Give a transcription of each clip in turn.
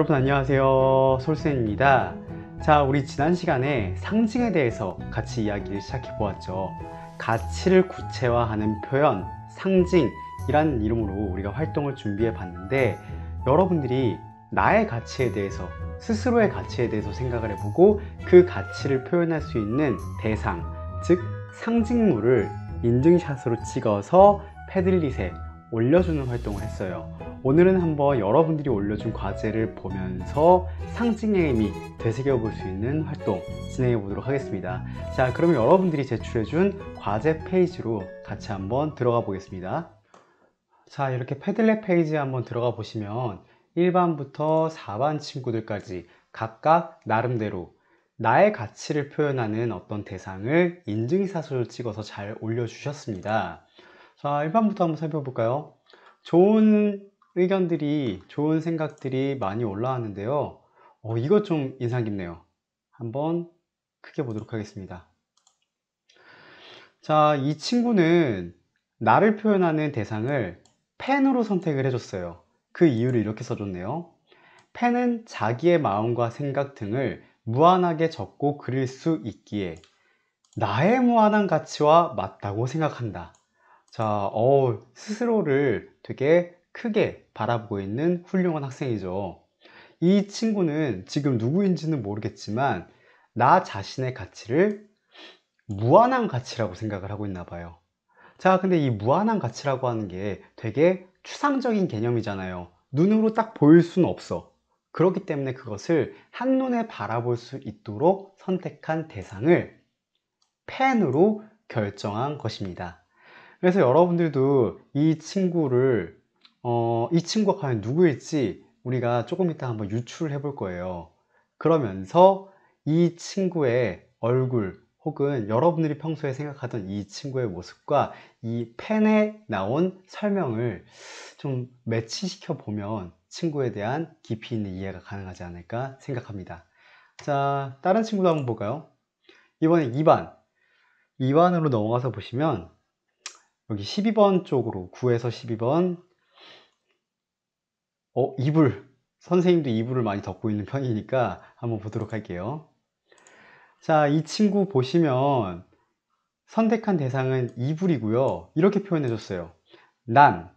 여러분 안녕하세요, 솔쌤입니다. 자, 우리 지난 시간에 상징에 대해서 같이 이야기를 시작해 보았죠. 가치를 구체화하는 표현, 상징이라는 이름으로 우리가 활동을 준비해 봤는데, 여러분들이 나의 가치에 대해서, 스스로의 가치에 대해서 생각을 해보고 그 가치를 표현할 수 있는 대상, 즉 상징물을 인증샷으로 찍어서 패들릿에 올려주는 활동을 했어요. 오늘은 한번 여러분들이 올려준 과제를 보면서 상징의 의미 되새겨 볼 수 있는 활동 진행해 보도록 하겠습니다. 자, 그러면 여러분들이 제출해준 과제 페이지로 같이 한번 들어가 보겠습니다. 자, 이렇게 패들렛 페이지에 한번 들어가 보시면 1반부터 4반 친구들까지 각각 나름대로 나의 가치를 표현하는 어떤 대상을 인증샷으로 찍어서 잘 올려주셨습니다. 자, 1반부터 한번 살펴볼까요? 좋은 의견들이, 좋은 생각들이 많이 올라왔는데요. 이거 좀 인상 깊네요. 한번 크게 보도록 하겠습니다. 자, 이 친구는 나를 표현하는 대상을 펜으로 선택을 해줬어요. 그 이유를 이렇게 써줬네요. 펜은 자기의 마음과 생각 등을 무한하게 적고 그릴 수 있기에 나의 무한한 가치와 맞다고 생각한다. 자, 스스로를 되게 크게 바라보고 있는 훌륭한 학생이죠. 이 친구는 지금 누구인지는 모르겠지만 나 자신의 가치를 무한한 가치라고 생각을 하고 있나 봐요. 자, 근데 이 무한한 가치라고 하는 게 되게 추상적인 개념이잖아요. 눈으로 딱 보일 수는 없어. 그렇기 때문에 그것을 한눈에 바라볼 수 있도록 선택한 대상을 펜으로 결정한 것입니다. 그래서 여러분들도 이 친구를 이 친구가 과연 누구일지 우리가 조금 이따 한번 유출을 해볼 거예요. 그러면서 이 친구의 얼굴 혹은 여러분들이 평소에 생각하던 이 친구의 모습과 이 펜에 나온 설명을 좀 매치시켜 보면 친구에 대한 깊이 있는 이해가 가능하지 않을까 생각합니다. 자, 다른 친구도 한번 볼까요? 이번에 2반으로 넘어가서 보시면 여기 12번 쪽으로 9에서 12번 이불, 선생님도 이불을 많이 덮고 있는 편이니까 한번 보도록 할게요. 자, 이 친구 보시면 선택한 대상은 이불이고요. 이렇게 표현해 줬어요. 난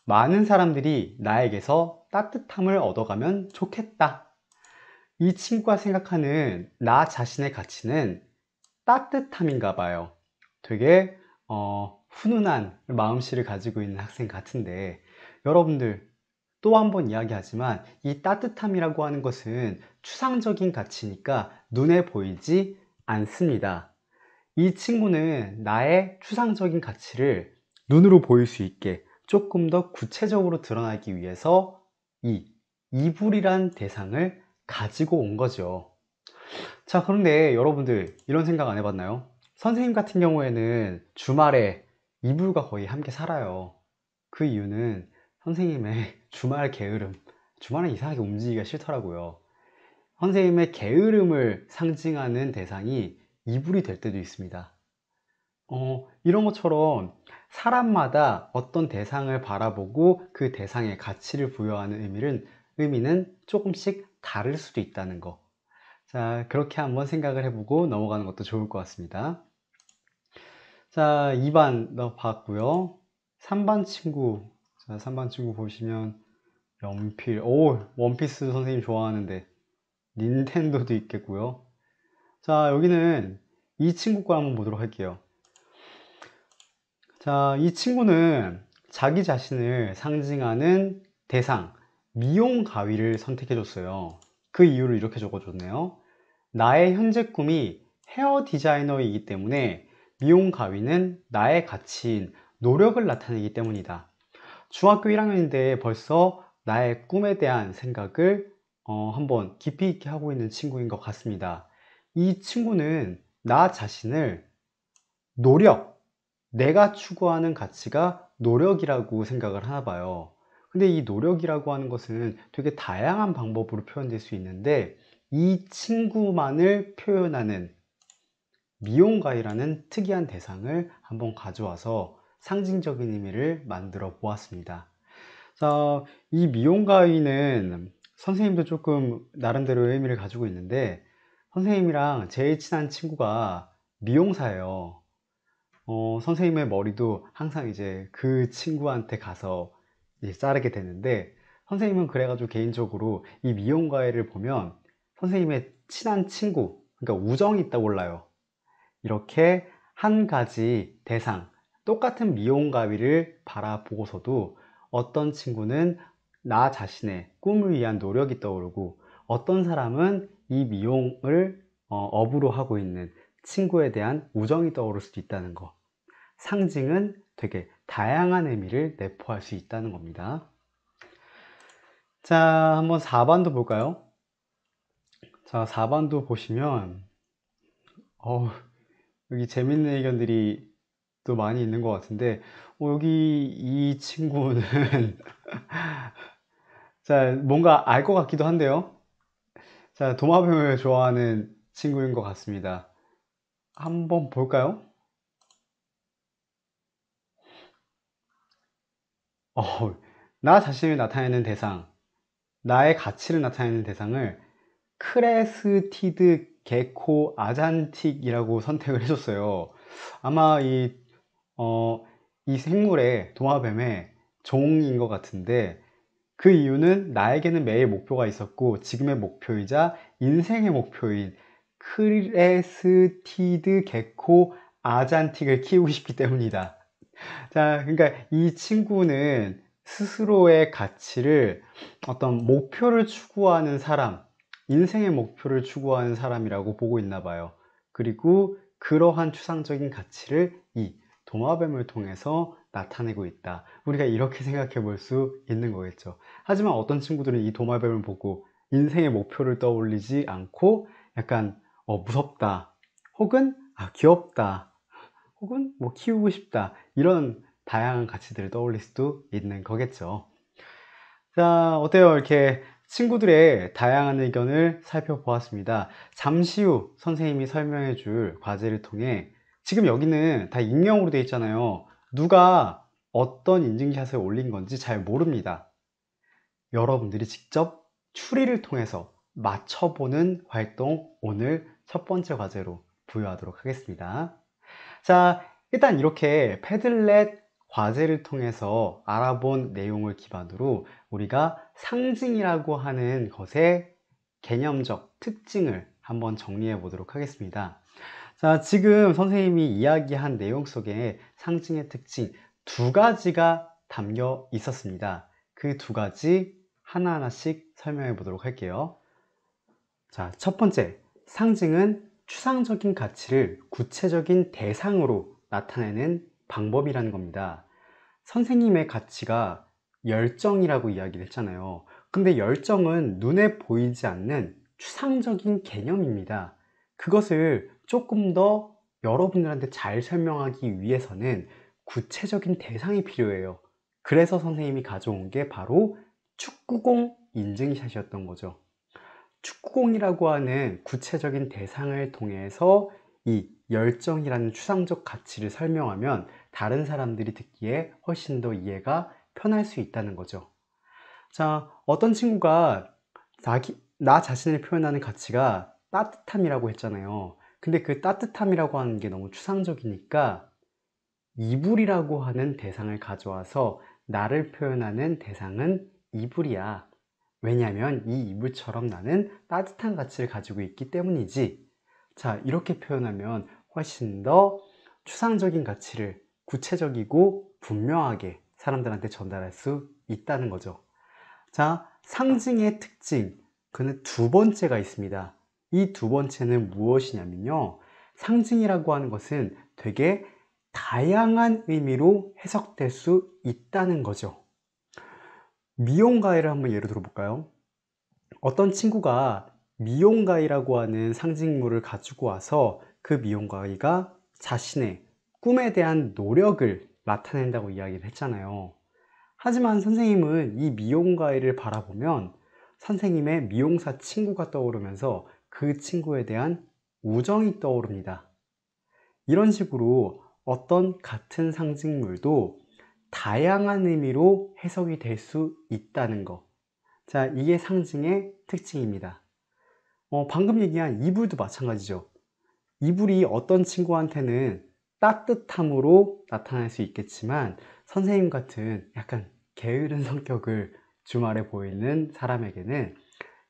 많은 사람들이 나에게서 따뜻함을 얻어가면 좋겠다. 이 친구가 생각하는 나 자신의 가치는 따뜻함인가 봐요. 되게 훈훈한 마음씨를 가지고 있는 학생 같은데, 여러분들 또 한 번 이야기하지만 이 따뜻함이라고 하는 것은 추상적인 가치니까 눈에 보이지 않습니다. 이 친구는 나의 추상적인 가치를 눈으로 보일 수 있게 조금 더 구체적으로 드러나기 위해서 이 이불이란 대상을 가지고 온 거죠. 자, 그런데 여러분들 이런 생각 안 해봤나요? 선생님 같은 경우에는 주말에 이불과 거의 함께 살아요. 그 이유는 선생님의 주말 게으름, 주말에 이상하게 움직이기가 싫더라고요. 선생님의 게으름을 상징하는 대상이 이불이 될 때도 있습니다. 이런 것처럼 사람마다 어떤 대상을 바라보고 그 대상에 가치를 부여하는 의미는 조금씩 다를 수도 있다는 거. 자, 그렇게 한번 생각을 해보고 넘어가는 것도 좋을 것 같습니다. 자, 2반 봤고요. 3반 친구. 자, 3반 친구 보시면 연필. 원피스 선생님 좋아하는데 닌텐도도 있겠고요. 자, 여기는 이 친구 거 한번 보도록 할게요. 자, 이 친구는 자기 자신을 상징하는 대상, 미용 가위를 선택해 줬어요. 그 이유를 이렇게 적어줬네요. 나의 현재 꿈이 헤어 디자이너이기 때문에 미용 가위는 나의 가치인 노력을 나타내기 때문이다. 중학교 1학년인데 벌써 나의 꿈에 대한 생각을 한번 깊이 있게 하고 있는 친구인 것 같습니다. 이 친구는 나 자신을 내가 추구하는 가치가 노력이라고 생각을 하나 봐요. 근데 이 노력이라고 하는 것은 되게 다양한 방법으로 표현될 수 있는데, 이 친구만을 표현하는 미용가위라는 특이한 대상을 한번 가져와서 상징적인 의미를 만들어 보았습니다. 자, 이 미용가위는 선생님도 조금 나름대로의 의미를 가지고 있는데, 선생님이랑 제일 친한 친구가 미용사예요. 선생님의 머리도 항상 이제 그 친구한테 가서 이제 자르게 되는데, 선생님은 그래가지고 개인적으로 이 미용가를 보면 선생님의 친한 친구, 그러니까 우정이 떠올라요. 이렇게 한 가지 대상, 똑같은 미용 가위를 바라보고서도 어떤 친구는 나 자신의 꿈을 위한 노력이 떠오르고, 어떤 사람은 이 미용을 업으로 하고 있는 친구에 대한 우정이 떠오를 수도 있다는 거. 상징은 되게 다양한 의미를 내포할 수 있다는 겁니다. 자, 한번 4번도 볼까요? 자, 4번도 보시면 여기 재밌는 의견들이 또 많이 있는 것 같은데, 여기 이 친구는 자, 뭔가 알 것 같기도 한데요. 자, 도마뱀을 좋아하는 친구인 것 같습니다. 한번 볼까요? 어, 나 자신을 나타내는 대상, 나의 가치를 나타내는 대상을 크레스티드 게코 아잔틱이라고 선택을 해줬어요. 아마 어, 이 생물의 도마뱀의 종인 것 같은데, 그 이유는 나에게는 매일 목표가 있었고 지금의 목표이자 인생의 목표인 크레스티드 게코 아잔틱을 키우고 싶기 때문이다. 자, 그러니까 이 친구는 스스로의 가치를 어떤 목표를 추구하는 사람, 인생의 목표를 추구하는 사람이라고 보고 있나 봐요. 그리고 그러한 추상적인 가치를 이 도마뱀을 통해서 나타내고 있다. 우리가 이렇게 생각해 볼 수 있는 거겠죠. 하지만 어떤 친구들은 이 도마뱀을 보고 인생의 목표를 떠올리지 않고 약간 무섭다, 혹은 귀엽다, 혹은 뭐 키우고 싶다, 이런 다양한 가치들을 떠올릴 수도 있는 거겠죠. 자, 어때요? 이렇게 친구들의 다양한 의견을 살펴보았습니다. 잠시 후 선생님이 설명해 줄 과제를 통해, 지금 여기는 다 익명으로 되어 있잖아요. 누가 어떤 인증샷을 올린 건지 잘 모릅니다. 여러분들이 직접 추리를 통해서 맞춰보는 활동, 오늘 첫 번째 과제로 부여하도록 하겠습니다. 자, 일단 이렇게 패들렛 과제를 통해서 알아본 내용을 기반으로 우리가 상징이라고 하는 것의 개념적 특징을 한번 정리해 보도록 하겠습니다. 자, 지금 선생님이 이야기한 내용 속에 상징의 특징 두 가지가 담겨 있었습니다. 그 두 가지 하나하나씩 설명해 보도록 할게요. 자, 첫 번째, 상징은 추상적인 가치를 구체적인 대상으로 나타내는 방법이라는 겁니다. 선생님의 가치가 열정이라고 이야기를 했잖아요. 근데 열정은 눈에 보이지 않는 추상적인 개념입니다. 그것을 조금 더 여러분들한테 잘 설명하기 위해서는 구체적인 대상이 필요해요. 그래서 선생님이 가져온 게 바로 축구공 인증샷이었던 거죠. 축구공이라고 하는 구체적인 대상을 통해서 이 열정이라는 추상적 가치를 설명하면 다른 사람들이 듣기에 훨씬 더 이해가 편할 수 있다는 거죠. 자, 어떤 친구가 나 자신을 표현하는 가치가 따뜻함이라고 했잖아요. 근데 그 따뜻함이라고 하는 게 너무 추상적이니까 이불이라고 하는 대상을 가져와서 나를 표현하는 대상은 이불이야. 왜냐하면 이 이불처럼 나는 따뜻한 가치를 가지고 있기 때문이지. 자, 이렇게 표현하면 훨씬 더 추상적인 가치를 구체적이고 분명하게 사람들한테 전달할 수 있다는 거죠. 자, 상징의 특징, 그는 두 번째가 있습니다. 이 두 번째는 무엇이냐면요, 상징이라고 하는 것은 되게 다양한 의미로 해석될 수 있다는 거죠. 미용가위를 한번 예로 들어볼까요? 어떤 친구가 미용가위라고 하는 상징물을 가지고 와서 그 미용가위가 자신의 꿈에 대한 노력을 나타낸다고 이야기를 했잖아요. 하지만 선생님은 이 미용가위를 바라보면 선생님의 미용사 친구가 떠오르면서 그 친구에 대한 우정이 떠오릅니다. 이런 식으로 어떤 같은 상징물도 다양한 의미로 해석이 될 수 있다는 것. 자, 이게 상징의 특징입니다. 방금 얘기한 이불도 마찬가지죠. 이불이 어떤 친구한테는 따뜻함으로 나타날 수 있겠지만 선생님 같은 약간 게으른 성격을 주말에 보이는 사람에게는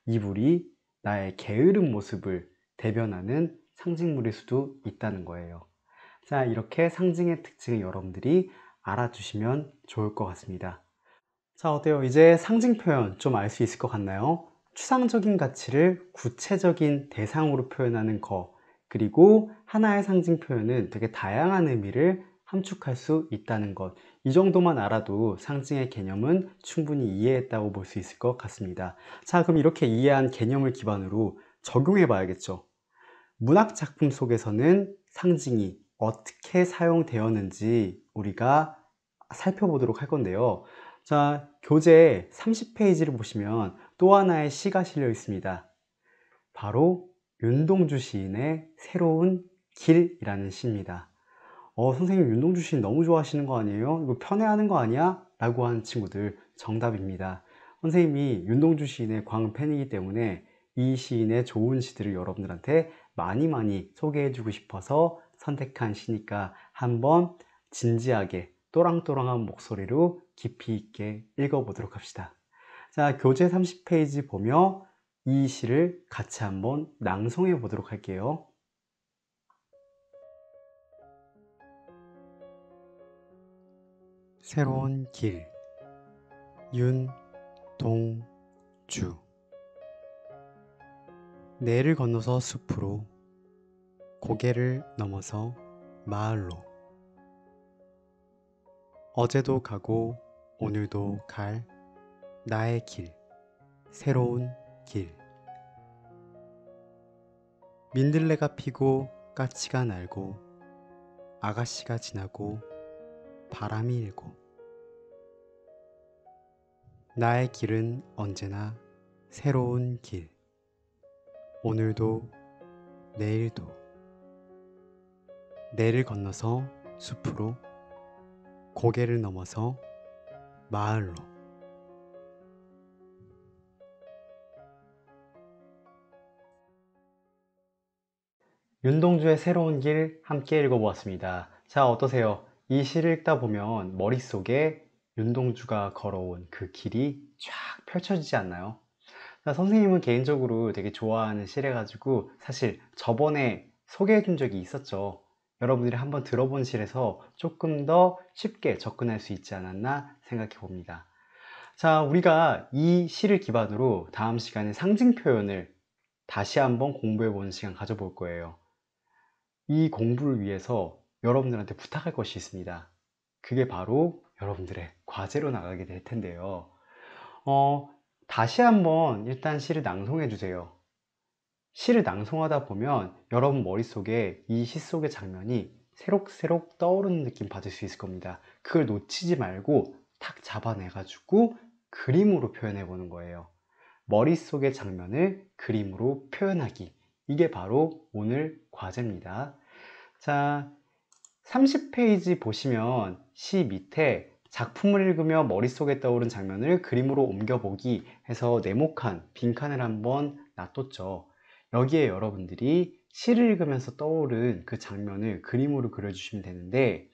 이불이 나의 게으른 모습을 대변하는 상징물일 수도 있다는 거예요. 자, 이렇게 상징의 특징을 여러분들이 알아두시면 좋을 것 같습니다. 자, 어때요? 이제 상징 표현 좀 알 수 있을 것 같나요? 추상적인 가치를 구체적인 대상으로 표현하는 거, 그리고 하나의 상징 표현은 되게 다양한 의미를 함축할 수 있다는 것. 이 정도만 알아도 상징의 개념은 충분히 이해했다고 볼 수 있을 것 같습니다. 자, 그럼 이렇게 이해한 개념을 기반으로 적용해 봐야겠죠. 문학 작품 속에서는 상징이 어떻게 사용되었는지 우리가 살펴보도록 할 건데요. 자, 교재 30페이지를 보시면 또 하나의 시가 실려 있습니다. 바로 윤동주 시인의 새로운 길이라는 시입니다. 선생님, 윤동주 시인 너무 좋아하시는 거 아니에요? 이거 편애하는 거 아니야? 라고 하는 친구들, 정답입니다. 선생님이 윤동주 시인의 광팬이기 때문에 이 시인의 좋은 시들을 여러분들한테 많이 소개해주고 싶어서 선택한 시니까 한번 진지하게 또랑또랑한 목소리로 깊이 있게 읽어보도록 합시다. 자, 교재 30페이지 보며 이 시를 같이 한번 낭송해 보도록 할게요. 새로운 길, 윤동주. 내를 건너서 숲으로, 고개를 넘어서 마을로. 어제도 가고 오늘도 갈 나의 길, 새로운 길. 민들레가 피고 까치가 날고 아가씨가 지나고 바람이 일고. 나의 길은 언제나 새로운 길. 오늘도 내일도. 내를 건너서 숲으로, 고개를 넘어서 마을로. 윤동주의 새로운 길 함께 읽어보았습니다. 자, 어떠세요? 이 시를 읽다 보면 머릿속에 윤동주가 걸어온 그 길이 쫙 펼쳐지지 않나요? 자, 선생님은 개인적으로 되게 좋아하는 시래가지고 사실 저번에 소개해 준 적이 있었죠. 여러분들이 한번 들어본 시에서 조금 더 쉽게 접근할 수 있지 않았나 생각해 봅니다. 자, 우리가 이 시를 기반으로 다음 시간에 상징 표현을 다시 한번 공부해 보는 시간 가져볼 거예요. 이 공부를 위해서 여러분들한테 부탁할 것이 있습니다. 그게 바로 여러분들의 과제로 나가게 될 텐데요. 다시 한번 일단 시를 낭송해 주세요. 시를 낭송하다 보면 여러분 머릿속에 이 시 속의 장면이 새록새록 떠오르는 느낌 받을 수 있을 겁니다. 그걸 놓치지 말고 탁 잡아내 가지고 그림으로 표현해 보는 거예요. 머릿속의 장면을 그림으로 표현하기. 이게 바로 오늘 과제입니다. 자, 30페이지 보시면 시 밑에 작품을 읽으며 머릿속에 떠오른 장면을 그림으로 옮겨보기 해서 네모칸 빈칸을 한번 놔뒀죠. 여기에 여러분들이 시를 읽으면서 떠오른 그 장면을 그림으로 그려주시면 되는데,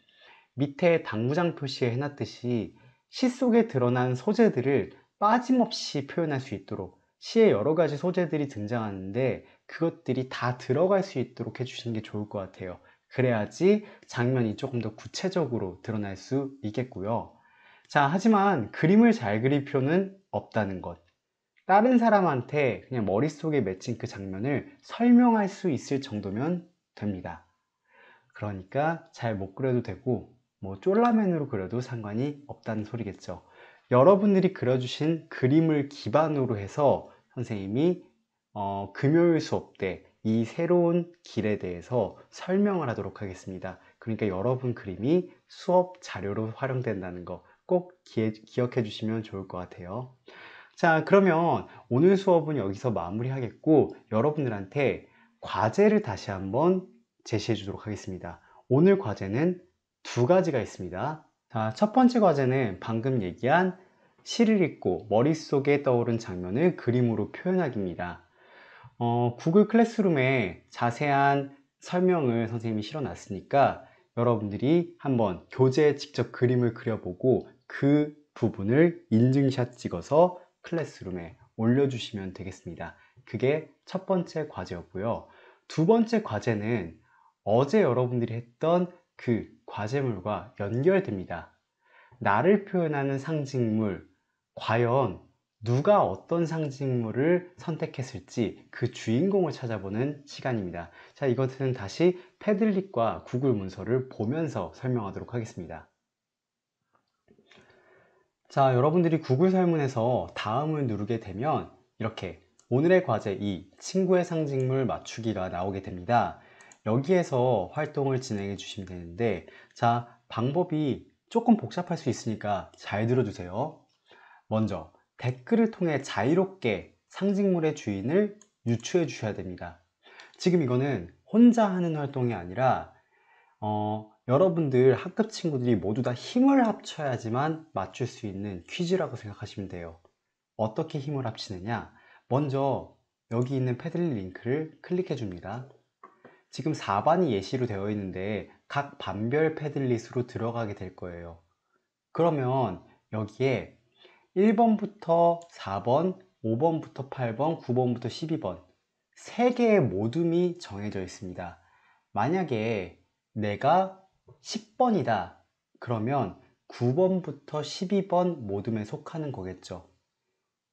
밑에 당구장 표시에 해놨듯이 시 속에 드러난 소재들을 빠짐없이 표현할 수 있도록, 시에 여러 가지 소재들이 등장하는데 그것들이 다 들어갈 수 있도록 해주시는 게 좋을 것 같아요. 그래야지 장면이 조금 더 구체적으로 드러날 수 있겠고요. 자, 하지만 그림을 잘 그릴 필요는 없다는 것. 다른 사람한테 그냥 머릿속에 맺힌 그 장면을 설명할 수 있을 정도면 됩니다. 그러니까 잘 못 그려도 되고 뭐 쫄라맨으로 그려도 상관이 없다는 소리겠죠. 여러분들이 그려주신 그림을 기반으로 해서 선생님이 금요일 수업 때 이 새로운 길에 대해서 설명을 하도록 하겠습니다. 그러니까 여러분 그림이 수업 자료로 활용된다는 거 꼭 기억해 주시면 좋을 것 같아요. 자, 그러면 오늘 수업은 여기서 마무리하겠고 여러분들한테 과제를 다시 한번 제시해 주도록 하겠습니다. 오늘 과제는 두 가지가 있습니다. 자, 첫 번째 과제는 방금 얘기한 시를 읽고 머릿속에 떠오른 장면을 그림으로 표현하기입니다. 구글 클래스룸에 자세한 설명을 선생님이 실어놨으니까 여러분들이 한번 교재에 직접 그림을 그려보고 그 부분을 인증샷 찍어서 클래스룸에 올려주시면 되겠습니다. 그게 첫 번째 과제였고요. 두 번째 과제는 어제 여러분들이 했던 그 과제물과 연결됩니다. 나를 표현하는 상징물, 과연 누가 어떤 상징물을 선택했을지 그 주인공을 찾아보는 시간입니다. 자, 이것은 다시 패들릿과 구글 문서를 보면서 설명하도록 하겠습니다. 자, 여러분들이 구글 설문에서 다음을 누르게 되면 이렇게 오늘의 과제 2, 친구의 상징물 맞추기가 나오게 됩니다. 여기에서 활동을 진행해 주시면 되는데, 자, 방법이 조금 복잡할 수 있으니까 잘 들어주세요. 먼저 댓글을 통해 자유롭게 상징물의 주인을 유추해 주셔야 됩니다. 지금 이거는 혼자 하는 활동이 아니라 여러분들 학급 친구들이 모두 다 힘을 합쳐야지만 맞출 수 있는 퀴즈라고 생각하시면 돼요. 어떻게 힘을 합치느냐? 먼저 여기 있는 패들릿 링크를 클릭해 줍니다. 지금 4반이 예시로 되어 있는데 각 반별 패들릿으로 들어가게 될 거예요. 그러면 여기에 1번부터 4번, 5번부터 8번, 9번부터 12번 3개의 모둠이 정해져 있습니다. 만약에 내가 10번이다 그러면 9번부터 12번 모둠에 속하는 거겠죠.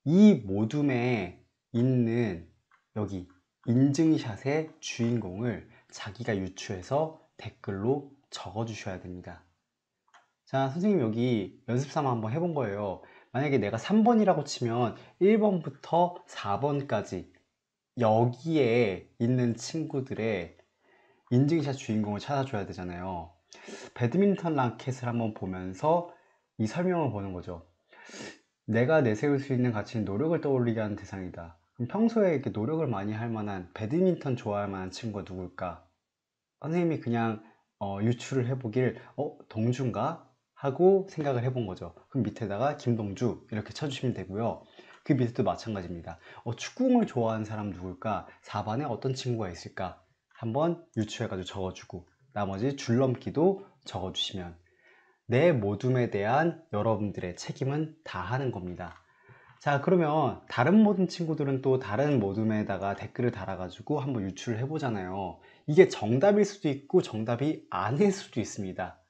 이 모둠에 있는 여기 인증샷의 주인공을 자기가 유추해서 댓글로 적어 주셔야 됩니다. 자, 선생님 여기 연습 삼아 한번 해본 거예요. 만약에 내가 3번이라고 치면 1번부터 4번까지 여기에 있는 친구들의 인증샷 주인공을 찾아줘야 되잖아요. 배드민턴 라켓을 한번 보면서 이 설명을 보는 거죠. 내가 내세울 수 있는 가치는 노력을 떠올리게 하는 대상이다. 그럼 평소에 이렇게 노력을 많이 할 만한 배드민턴 좋아할 만한 친구가 누굴까? 선생님이 그냥 유추를 해보길 동주인가? 하고 생각을 해본 거죠. 그럼 밑에다가 김동주 이렇게 쳐주시면 되고요. 그 밑에도 마찬가지입니다. 축구공을 좋아하는 사람 누굴까? 4반에 어떤 친구가 있을까? 한번 유추해가지고 적어주고 나머지 줄넘기도 적어주시면 내 모둠에 대한 여러분들의 책임은 다 하는 겁니다. 자, 그러면 다른 모든 친구들은 또 다른 모둠에다가 댓글을 달아가지고 한번 유추를 해보잖아요. 이게 정답일 수도 있고 정답이 아닐 수도 있습니다.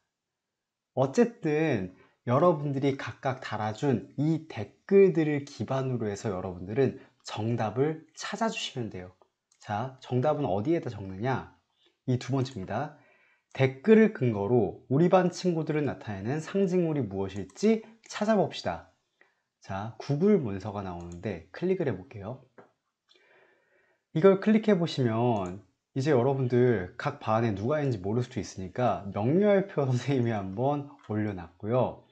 어쨌든 여러분들이 각각 달아준 이 댓글들을 기반으로 해서 여러분들은 정답을 찾아주시면 돼요. 자, 정답은 어디에다 적느냐? 이 두 번째입니다. 댓글을 근거로 우리 반 친구들을 나타내는 상징물이 무엇일지 찾아봅시다. 자, 구글 문서가 나오는데 클릭을 해볼게요. 이걸 클릭해 보시면 이제 여러분들 각 반에 누가 있는지 모를 수도 있으니까 명렬표 선생님이 한번 올려놨고요.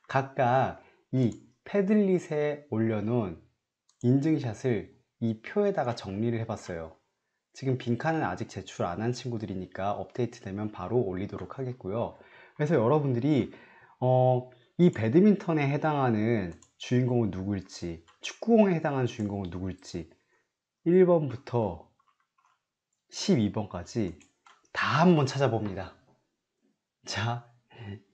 각각 이 패들릿에 올려놓은 인증샷을 이 표에다가 정리를 해봤어요. 지금 빈칸은 아직 제출 안 한 친구들이니까 업데이트 되면 바로 올리도록 하겠고요. 그래서 여러분들이 이 배드민턴에 해당하는 주인공은 누구일지, 축구공에 해당하는 주인공은 누구일지 1번부터 12번까지 다 한번 찾아봅니다. 자,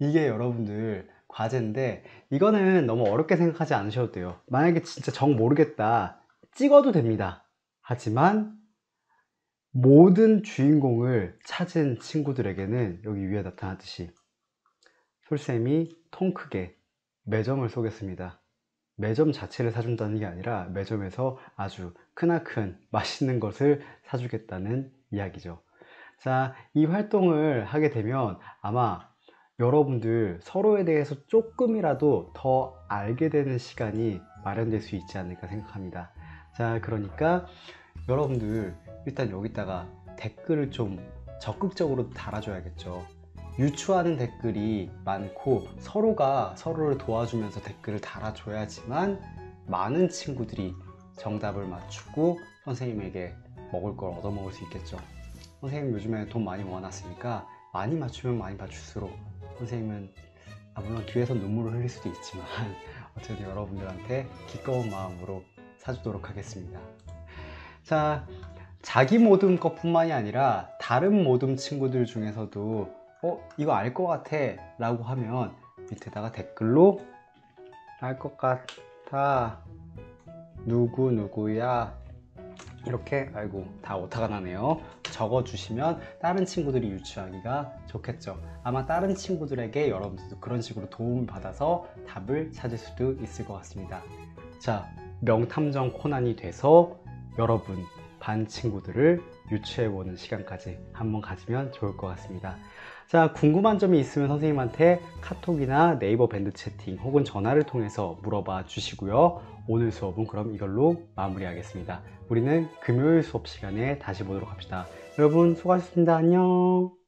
이게 여러분들 과제인데 이거는 너무 어렵게 생각하지 않으셔도 돼요. 만약에 진짜 정 모르겠다 찍어도 됩니다. 하지만 모든 주인공을 찾은 친구들에게는 여기 위에 나타났듯이 솔쌤이 통 크게 매점을 쏘겠습니다. 매점 자체를 사준다는 게 아니라 매점에서 아주 크나큰 맛있는 것을 사주겠다는 이야기죠. 자, 이 활동을 하게 되면 아마 여러분들 서로에 대해서 조금이라도 더 알게 되는 시간이 마련될 수 있지 않을까 생각합니다. 자, 그러니까 여러분들 일단 여기다가 댓글을 좀 적극적으로 달아줘야겠죠. 유추하는 댓글이 많고 서로가 서로를 도와주면서 댓글을 달아줘야지만 많은 친구들이 정답을 맞추고 선생님에게 먹을 걸 얻어먹을 수 있겠죠. 선생님 요즘에 돈 많이 모아놨으니까 많이 맞추면 많이 맞출수록 선생님은 물론 뒤에서 눈물을 흘릴 수도 있지만 어쨌든 여러분들한테 기꺼운 마음으로 사주도록 하겠습니다. 자, 자기 모듬 것뿐만이 아니라 다른 모듬 친구들 중에서도 이거 알 것 같아 라고 하면 밑에다가 댓글로 알 것 같아 누구누구야 이렇게, 아이고 다 오타가 나네요, 적어주시면 다른 친구들이 유추하기가 좋겠죠. 아마 다른 친구들에게 여러분들도 그런 식으로 도움을 받아서 답을 찾을 수도 있을 것 같습니다. 자, 명탐정 코난이 돼서 여러분 반 친구들을 유추해보는 시간까지 한번 가지면 좋을 것 같습니다. 자, 궁금한 점이 있으면 선생님한테 카톡이나 네이버 밴드 채팅 혹은 전화를 통해서 물어봐 주시고요. 오늘 수업은 그럼 이걸로 마무리하겠습니다. 우리는 금요일 수업 시간에 다시 보도록 합시다. 여러분 수고하셨습니다. 안녕.